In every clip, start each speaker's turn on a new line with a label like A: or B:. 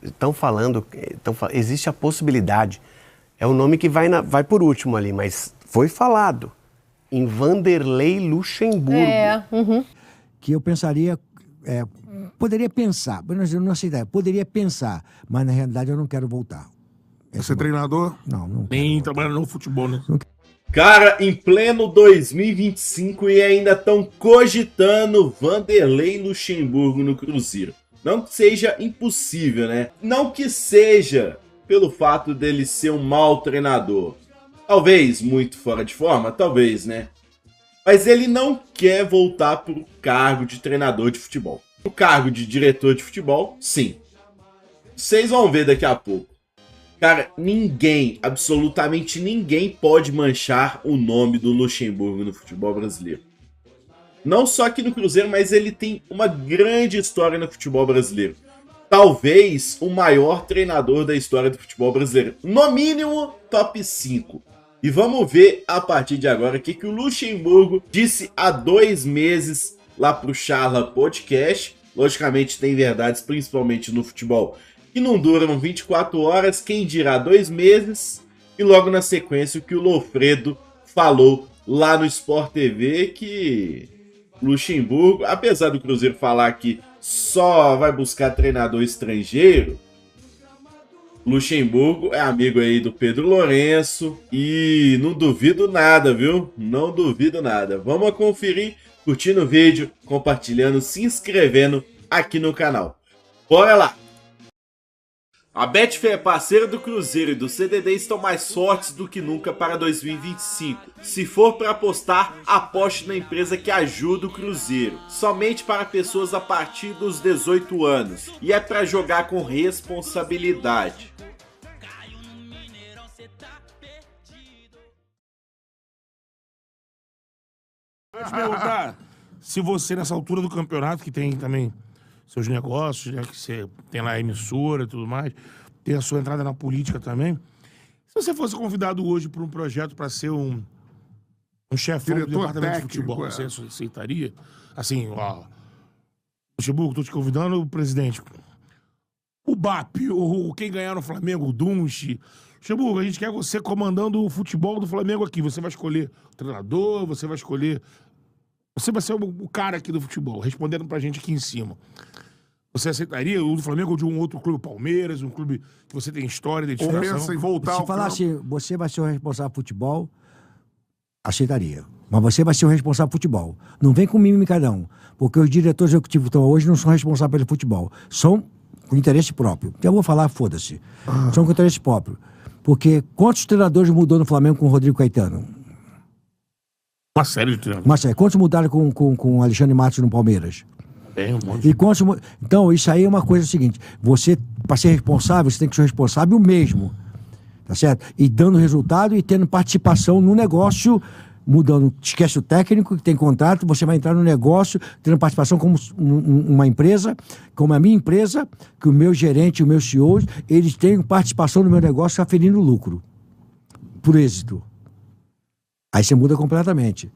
A: estão falando, existe a possibilidade, é o nome que vai por último ali, mas foi falado em Vanderlei Luxemburgo.
B: Que eu pensaria, poderia pensar, mas eu não sei, poderia pensar, mas na realidade eu não quero voltar.
C: Você é treinador?
B: Não
C: Nem trabalha no futebol, né?
D: Cara, em pleno 2025 e ainda estão cogitando Vanderlei Luxemburgo no Cruzeiro. Não que seja impossível, né? Não que seja pelo fato dele ser um mau treinador. Talvez muito fora de forma, talvez, né? Mas ele não quer voltar pro cargo de treinador de futebol. O cargo de diretor de futebol, sim. Vocês vão ver daqui a pouco. Cara, ninguém, absolutamente ninguém pode manchar o nome do Luxemburgo no futebol brasileiro. Não só aqui no Cruzeiro, mas ele tem uma grande história no futebol brasileiro. Talvez o maior treinador da história do futebol brasileiro. No mínimo, top 5. E vamos ver a partir de agora o que o Luxemburgo disse há 2 meses lá pro Charla Podcast. Logicamente tem verdades, principalmente no futebol, que não duram 24 horas, quem dirá 2 meses, e logo na sequência o que o Lofredo falou lá no Sport TV, que Luxemburgo, apesar do Cruzeiro falar que só vai buscar treinador estrangeiro, Luxemburgo é amigo aí do Pedro Lourenço, e não duvido nada, viu? Não duvido nada. Vamos conferir, curtindo o vídeo, compartilhando, se inscrevendo aqui no canal. Bora lá! A Betfair é parceira do Cruzeiro e do CDD estão mais fortes do que nunca para 2025. Se for para apostar, aposte na empresa que ajuda o Cruzeiro. Somente para pessoas a partir dos 18 anos. E é para jogar com responsabilidade.
C: Vou te perguntar se você, nessa altura do campeonato, que tem também seus negócios, né, que você tem lá a emissora e tudo mais, tem a sua entrada na política também. Se você fosse convidado hoje para um projeto para ser um chefão do departamento de futebol, você aceitaria? Assim, ó, Luxemburgo, tô te convidando, presidente. O BAP, ou quem ganhar no Flamengo, o Dunche. Luxemburgo, a gente quer você comandando o futebol do Flamengo aqui. Você vai escolher o treinador, você vai escolher... Você vai ser o cara aqui do futebol, respondendo pra gente aqui em cima. Você aceitaria o do Flamengo ou de um outro clube, Palmeiras, um clube que você tem história, identificação?
B: Pensa em voltar se falasse, você vai ser o responsável por futebol, aceitaria. Mas você vai ser o responsável por futebol. Não vem com mímica, não. Porque os diretores executivos que estão hoje não são responsáveis pelo futebol. São com interesse próprio. Então eu vou falar, foda-se. São com interesse próprio. Porque quantos treinadores mudou no Flamengo com o Rodrigo Caetano?
C: Uma série de treinadores.
B: Uma série. Quantos mudaram com o Alexandre Matos no Palmeiras?
C: Um monte.
B: Então, isso aí é uma coisa seguinte. Você, para ser responsável, você tem que ser responsável mesmo. Tá certo? E dando resultado e tendo participação no negócio, mudando. Esquece o técnico que tem contrato, você vai entrar no negócio, tendo participação como uma empresa, como a minha empresa, que o meu gerente, o meu CEO, eles têm participação no meu negócio aferindo lucro. Por êxito. Aí você muda completamente.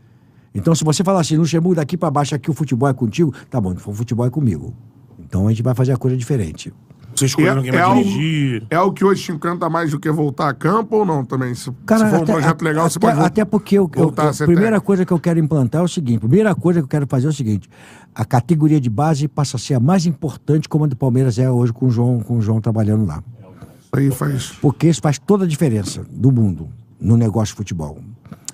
B: Então, se você falar assim, Luxemburgo, daqui para baixo, aqui o futebol é contigo, tá bom, o futebol é comigo. Então a gente vai fazer a coisa diferente.
C: Você escolheu alguém vai dirigir?
E: É algo que hoje te encanta mais do que voltar a campo ou não também? Se for um projeto legal, você pode
B: até porque a primeira coisa que eu quero implantar é o seguinte, a categoria de base passa a ser a mais importante, como a do Palmeiras é hoje com o João trabalhando lá.
E: Aí faz.
B: Porque isso faz toda a diferença do mundo no negócio de futebol.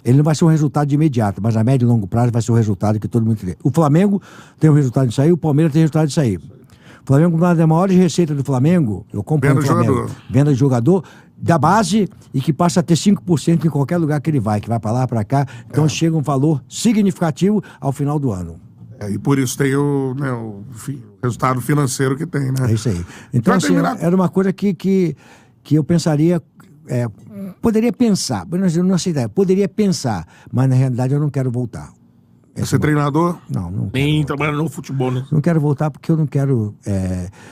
B: Ele não vai ser um resultado de imediato, mas a médio e longo prazo vai ser o resultado que todo mundo vê. O Flamengo tem o resultado disso aí, o Palmeiras tem o resultado disso aí. O Flamengo, uma das maiores receitas do Flamengo, eu compro o Flamengo, venda de jogador da base e que passa a ter 5% em qualquer lugar que ele vai, que vai para lá, para cá. Então chega um valor significativo ao final do ano.
E: E por isso tem o resultado financeiro que tem, né?
B: É isso aí. Então, assim, era uma coisa que eu pensaria... poderia pensar, mas eu não sei, poderia pensar, mas na realidade eu não quero voltar.
E: Você é treinador?
B: Não.
C: Nem trabalhar no futebol, né?
B: Não quero voltar porque eu não quero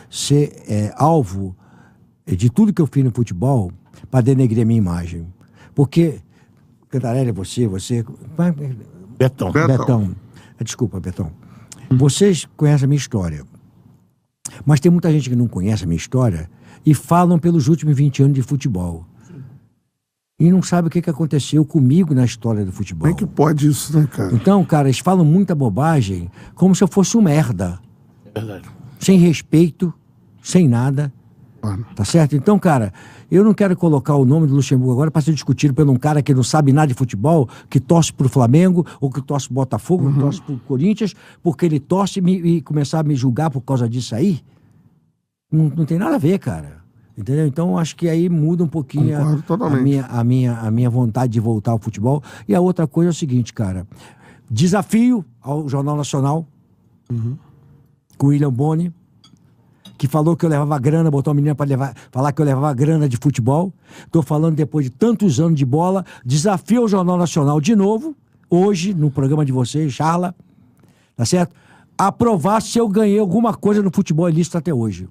B: ser alvo de tudo que eu fiz no futebol para denegrir a minha imagem. Porque, Cantarelli, você... Betão. Desculpa, Betão. Vocês conhecem a minha história. Mas tem muita gente que não conhece a minha história e falam pelos últimos 20 anos de futebol. E não sabe o que aconteceu comigo na história do futebol.
E: Como é que pode isso, né, cara?
B: Então, cara, eles falam muita bobagem como se eu fosse um merda.
C: É verdade.
B: Sem respeito, sem nada.
E: Mano.
B: Tá certo? Então, cara, eu não quero colocar o nome do Luxemburgo agora para ser discutido por um cara que não sabe nada de futebol, que torce pro Flamengo, ou que torce pro Botafogo, ou que torce pro Corinthians, porque ele torce e começar a me julgar por causa disso aí. Não tem nada a ver, cara. Entendeu? Então, acho que aí muda um pouquinho a minha vontade de voltar ao futebol. E a outra coisa é o seguinte, cara. Desafio ao Jornal Nacional, com o William Boni, que falou que eu levava grana, botou uma menina para falar que eu levava grana de futebol. Estou falando depois de tantos anos de bola. Desafio ao Jornal Nacional de novo, hoje, no programa de vocês, Charla, tá certo? Aprovar se eu ganhei alguma coisa no futebol ilícito até hoje.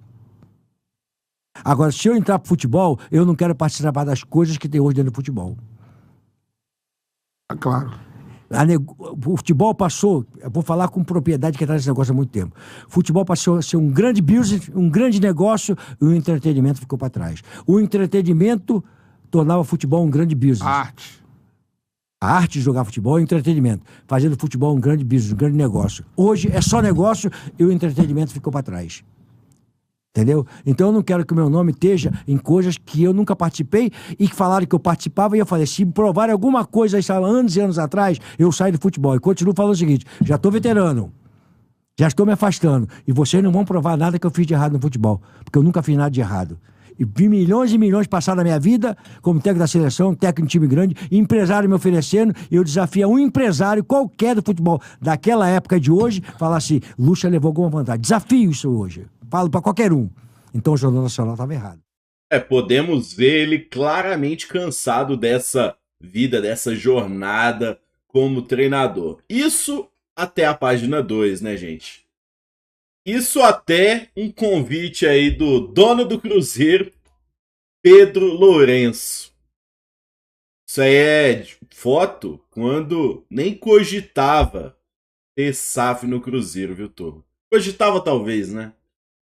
B: Agora, se eu entrar pro futebol, eu não quero participar das coisas que tem hoje dentro do futebol.
E: Claro.
B: O futebol passou, eu vou falar com propriedade que está nesse negócio há muito tempo. O futebol passou a ser um grande business, um grande negócio, e o entretenimento ficou para trás. O entretenimento tornava o futebol um grande business. A arte de jogar futebol é entretenimento, fazendo o futebol um grande business, um grande negócio. Hoje é só negócio e o entretenimento ficou para trás. Entendeu? Então eu não quero que o meu nome esteja em coisas que eu nunca participei e que falaram que eu participava e eu falei, se provarem alguma coisa há anos e anos atrás, eu saio do futebol. E continuo falando o seguinte, já estou veterano, já estou me afastando e vocês não vão provar nada que eu fiz de errado no futebol, porque eu nunca fiz nada de errado. E vi milhões e milhões passar na minha vida, como técnico da seleção, técnico de time grande, empresário me oferecendo, e eu desafio um empresário qualquer do futebol daquela época de hoje, falar assim, Lucha levou alguma vantagem. Desafio isso hoje. Falo para qualquer um. Então o Jornal Nacional estava errado.
D: Podemos ver ele claramente cansado dessa vida, dessa jornada como treinador. Isso até a página 2, né, gente? Isso até um convite aí do dono do Cruzeiro, Pedro Lourenço. Isso aí é foto quando nem cogitava ter SAF no Cruzeiro, viu, Torro? Cogitava talvez, né?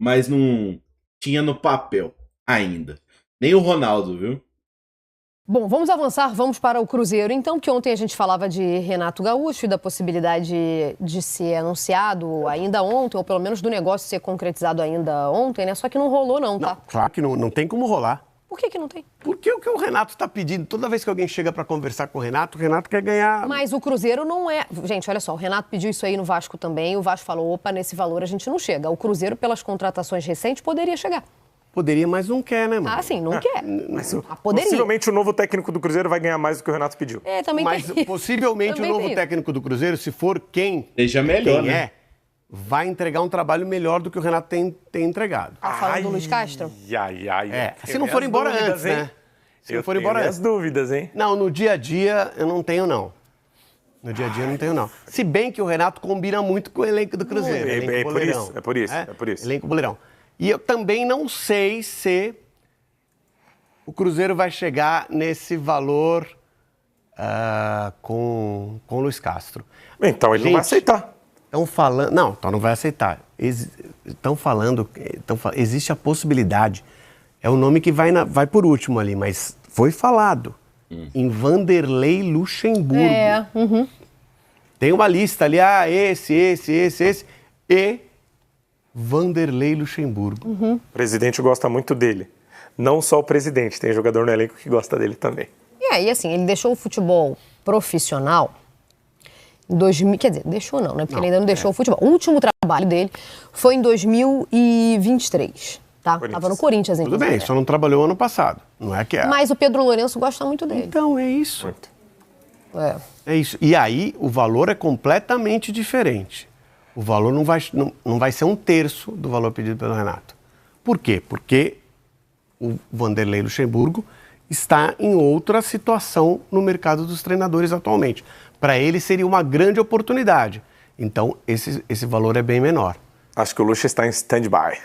D: Mas não tinha no papel ainda. Nem o Ronaldo, viu?
F: Bom, vamos avançar, vamos para o Cruzeiro. Então, que ontem a gente falava de Renato Gaúcho e da possibilidade de ser anunciado ainda ontem, ou pelo menos do negócio ser concretizado ainda ontem, né? Só que não rolou não, tá?
A: Não, claro que não tem como rolar.
F: Por que não tem?
A: Porque o que o Renato está pedindo, toda vez que alguém chega para conversar com o Renato quer ganhar...
F: Mas o Cruzeiro não é... Gente, olha só, o Renato pediu isso aí no Vasco também, o Vasco falou, opa, nesse valor a gente não chega. O Cruzeiro, pelas contratações recentes, poderia chegar.
A: Poderia, mas não quer, né, mano?
F: Ah, sim, não quer.
G: Mas
F: poderia.
G: Possivelmente o novo técnico do Cruzeiro vai ganhar mais do que o Renato pediu.
F: Também
A: mas
F: tem.
A: possivelmente
F: também
A: o novo técnico do Cruzeiro, se for
D: seja melhor, né?
A: vai entregar um trabalho melhor do que o Renato tem entregado.
F: Tá falando do Luiz Castro?
A: Se não for embora antes, né? Se não for embora antes.
G: As dúvidas, hein?
A: Não, no dia a dia eu não tenho, não. No dia a dia eu não tenho, não. Se bem que o Renato combina muito com o elenco do Cruzeiro.
G: É por isso.
A: Elenco boleirão. E eu também não sei se o Cruzeiro vai chegar nesse valor com o Luiz Castro.
G: Então ele não vai aceitar.
A: Estão falando... Não, então não vai aceitar. Estão falando... Existe a possibilidade. É o nome que vai por último ali, mas foi falado. Em Vanderlei Luxemburgo. Tem uma lista ali, esse. E Vanderlei Luxemburgo.
G: O presidente gosta muito dele. Não só o presidente, tem jogador no elenco que gosta dele também.
F: E assim, ele deixou o futebol profissional em 2000, quer dizer, deixou não, né? Porque ele ainda não deixou o futebol. O último trabalho dele foi em 2023, tá? Tava no Corinthians,
A: Tudo bem, só não trabalhou ano passado. Não é que é.
F: Mas o Pedro Lourenço gosta muito dele.
A: Então, é isso.
G: Muito.
A: É isso. E aí, o valor é completamente diferente. O valor não vai ser um terço do valor pedido pelo Renato. Por quê? Porque o Vanderlei Luxemburgo está em outra situação no mercado dos treinadores atualmente. Para ele seria uma grande oportunidade. Então, esse valor é bem menor.
G: Acho que o Luxa está em stand-by.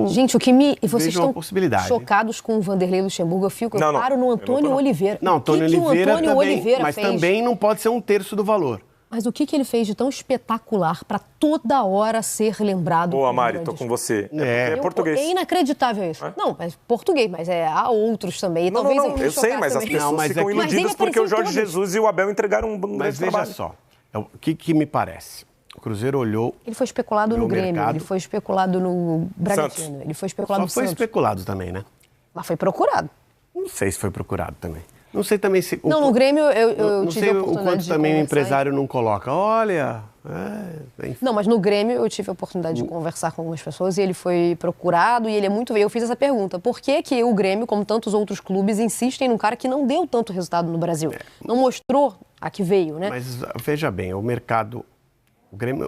F: Gente, o que me... Vocês
A: vejo uma
F: estão
A: possibilidade.
F: chocados com o Vanderlei Luxemburgo. Eu paro no Antônio Oliveira.
A: Não, Antônio Oliveira
F: Oliveira
A: mas
F: fez?
A: também não pode ser um terço do valor.
F: Mas o que ele fez de tão espetacular para toda hora ser lembrado?
G: Boa, Mari, tô com você. É português.
F: É inacreditável isso. Não, mas português, mas há outros também. E
G: não,
F: talvez
G: eu sei, mas as pessoas ficam iludidas porque o Jorge Jesus e o Abel entregaram um grande
A: trabalho. Mas veja só, o que me parece? O Cruzeiro olhou...
F: Ele foi especulado no Grêmio, ele foi especulado no Bragantino, ele foi especulado no Santos.
A: Só foi especulado também, né?
F: Mas foi procurado.
A: Não sei se foi procurado também. Não sei também se...
F: Não, no Grêmio eu tive a oportunidade de
A: o quanto também o empresário não coloca. Olha...
F: Não, mas no Grêmio eu tive a oportunidade de conversar com algumas pessoas e ele foi procurado e ele é muito... Eu fiz essa pergunta. Por que o Grêmio, como tantos outros clubes, insistem num cara que não deu tanto resultado no Brasil? Não mostrou a que veio, né?
A: Mas veja bem, o mercado...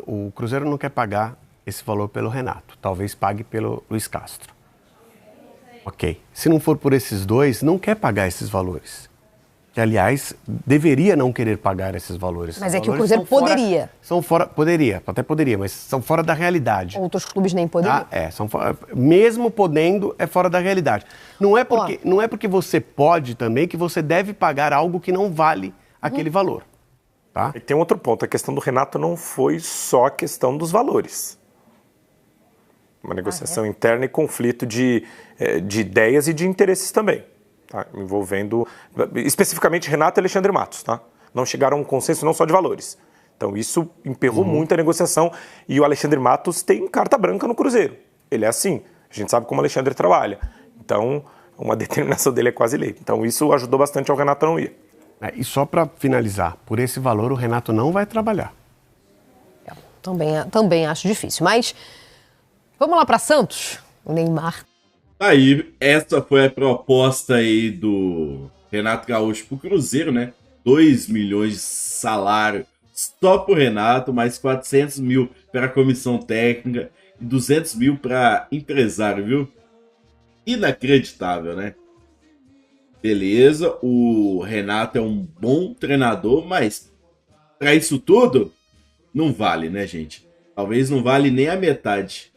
A: O Cruzeiro não quer pagar esse valor pelo Renato. Talvez pague pelo Luiz Castro. Ok. Se não for por esses dois, não quer pagar esses valores. Que, aliás, deveria não querer pagar esses valores.
F: Mas é que o Cruzeiro poderia.
A: Até poderia, mas são fora da realidade.
F: Outros clubes nem poderiam.
A: Mesmo podendo, é fora da realidade. Não é porque você pode também que você deve pagar algo que não vale aquele valor. Tá?
G: E tem outro ponto, a questão do Renato não foi só a questão dos valores. Uma negociação interna e conflito de ideias e de interesses também. Tá? Envolvendo especificamente Renato e Alexandre Matos. Tá? Não chegaram a um consenso não só de valores. Então isso emperrou muito a negociação e o Alexandre Matos tem carta branca no Cruzeiro. Ele é assim, a gente sabe como o Alexandre trabalha. Então uma determinação dele é quase lei. Então isso ajudou bastante ao Renato não ir.
A: E só para finalizar, por esse valor o Renato não vai trabalhar.
F: Também acho difícil, mas vamos lá para Santos, o Neymar.
D: Aí, essa foi a proposta aí do Renato Gaúcho pro Cruzeiro, né? 2 milhões de salário só pro Renato, mais 400 mil para a comissão técnica e 200 mil para empresário, viu? Inacreditável, né? Beleza, o Renato é um bom treinador, mas para isso tudo, não vale, né, gente? Talvez não vale nem a metade.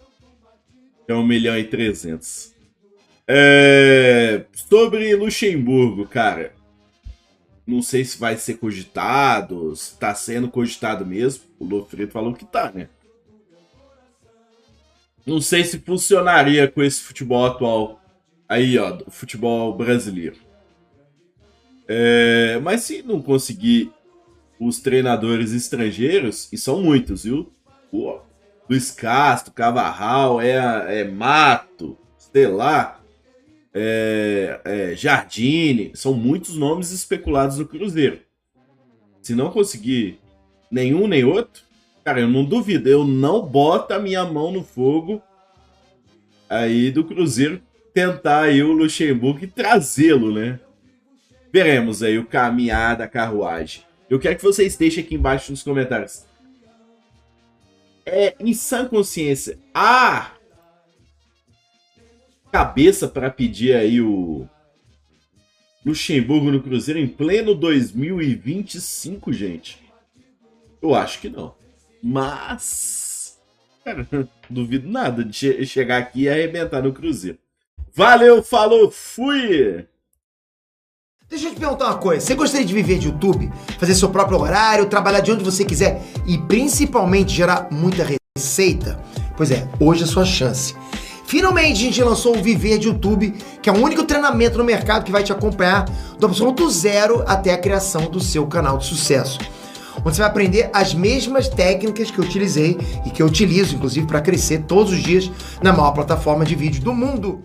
D: É 1.300.000. Sobre Luxemburgo, cara, não sei se vai ser cogitado, se tá sendo cogitado mesmo. O Lofredo falou que tá, né? Não sei se funcionaria com esse futebol atual aí, ó, do futebol brasileiro. Mas se não conseguir os treinadores estrangeiros, e são muitos, viu? Pô, Luiz Castro, Cavarral, Mato, Estelar, Jardine, são muitos nomes especulados no Cruzeiro. Se não conseguir nenhum nem outro, cara, eu não duvido, eu não boto a minha mão no fogo aí do Cruzeiro tentar aí o Luxemburgo e trazê-lo, né? Veremos aí o caminhar da carruagem. Eu quero que vocês deixem aqui embaixo nos comentários. Em sã consciência, a cabeça para pedir aí o Luxemburgo no Cruzeiro em pleno 2025, gente? Eu acho que não. Mas, cara, duvido nada de chegar aqui e arrebentar no Cruzeiro. Valeu, falou, fui!
H: Deixa eu te perguntar uma coisa, você gostaria de viver de YouTube? Fazer seu próprio horário, trabalhar de onde você quiser e principalmente gerar muita receita? Pois é, hoje é a sua chance. Finalmente a gente lançou o Viver de YouTube, que é o único treinamento no mercado que vai te acompanhar do absoluto zero até a criação do seu canal de sucesso. Onde você vai aprender as mesmas técnicas que eu utilizei e que eu utilizo, inclusive, para crescer todos os dias na maior plataforma de vídeo do mundo.